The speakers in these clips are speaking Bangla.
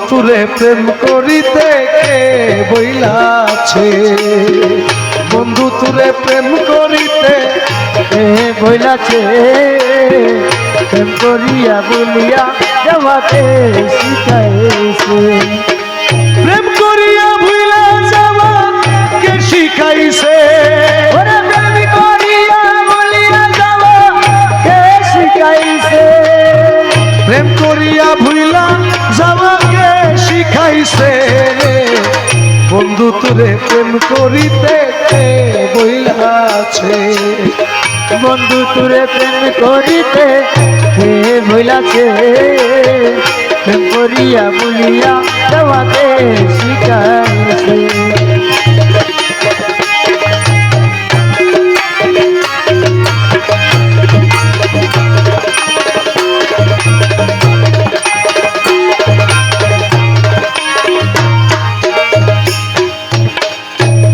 তুরে প্রেম করিতে কে বইলাছে, বন্ধু তুরে প্রেম করিতে কে বইলাছে, প্রেম করিয়া বলিয়া যাওয়াতে শিখাইছে। প্রেম করিয়া ভুইলা যাওয়া কে শিখাইছে, ওরে প্রেম করিয়া বলিয়া যাওয়া কে শিখাইছে, প্রেম করিয়া ভুইলা যাওয়া কে শিখাইছে, বন্ধু তুরে প্রেম করিতে কে বইলাছে, বন্ধু তুরে প্রেম করিতে কে বইলাছে, প্রেম করিয়া বলিয়া যাওয়াতে শিখাইছে।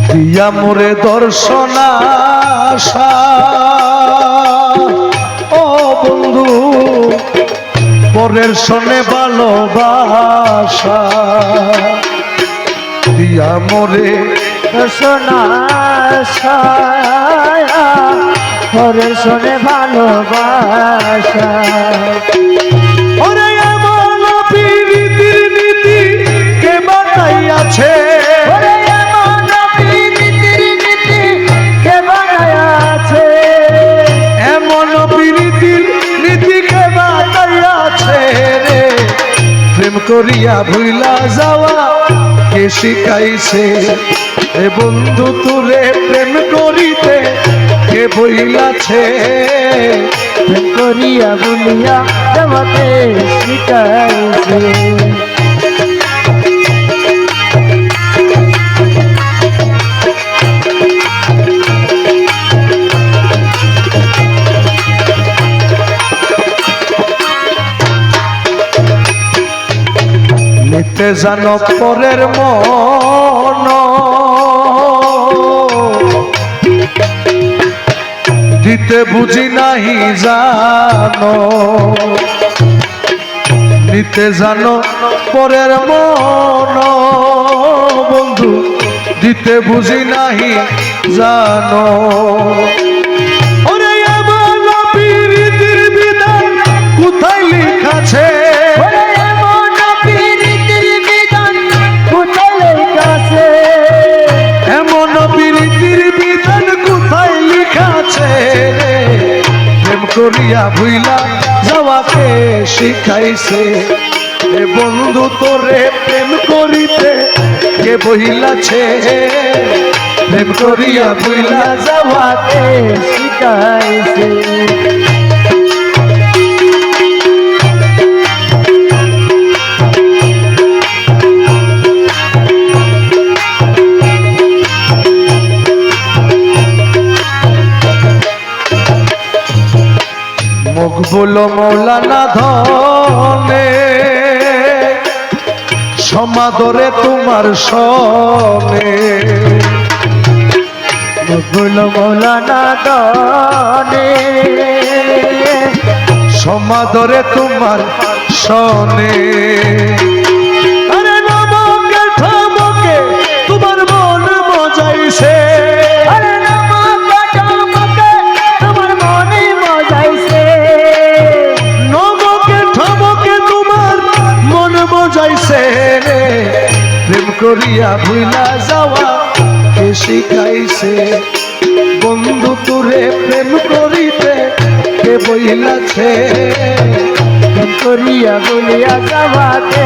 দিয়া মোরে দর্শন আশা, ও বন্ধু পরের সনে ভালোবাসা, দিয়া মোরে সোনা পরের শোনে ভালোবাসা, ওরে এমন প্রীতির নীতি কে বানাইয়াছে, ওরে এমন প্রীতির নীতি কে বানাইয়াছে, এমন প্রীতির নীতি কে বানাইয়াছে রে, প্রেম করিয়া ভুইলা যাওয়া কে শিখাইছে, এ বন্ধু তুরে প্রেম করিতে কে বইলাছে, প্রেম করিয়া বলিয়া যাওয়াতে শিখাইছে। নিতে জানো পরের মন, দিতে বুঝি নাহি জানো, নিতে জানো পরের মন, বন্ধু দিতে বুঝি নাহি জানো, ওরে এমন প্রীতির বিধান কোথায় লিখাছে, ওরে এমন প্রীতির বিধান কোথায় লেখাছে, এমন প্রীতির বিধান কোথায় লিখাছে, প্রেম করিয়া ভুইলা যাওয়াকে শিখাইছে, এ বন্ধু তোরে প্রেম করিতে কে বইলাছে, প্রেম করিয়া ভুইলা যাওয়াতে শিখাইছে। মকবুল মৌলানা ধনে সমাদরে তোমার সনে, মকবুল মৌলানা দনে সমাদরে তোমার সনে, আরে নমকে ঠমকে তোমার মন মজাইছে, আরে নমকে ঠমকে তোমার মনে মজাইছে, নমকে ঠমকে তোমার মন মজাইছে রে, প্রেম করিয়া ভুইলা যাওয়া কে শিখাইছে, বন্ধু তুরে প্রেম করিতে কে বইলাছে, প্রেম করিয়া বলিয়া যাওয়াতে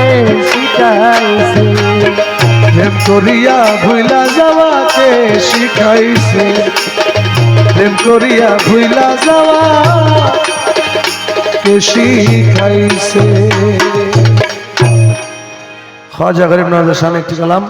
শিখাইছে, প্রেম করিয়া ভুইলা যাওয়াকে শিখাইছে, প্রেম করিয়া ভুইলা যাওয়া কে শিখাইছে। খাজা গরিব নওয়াজ শান একটি কালাম।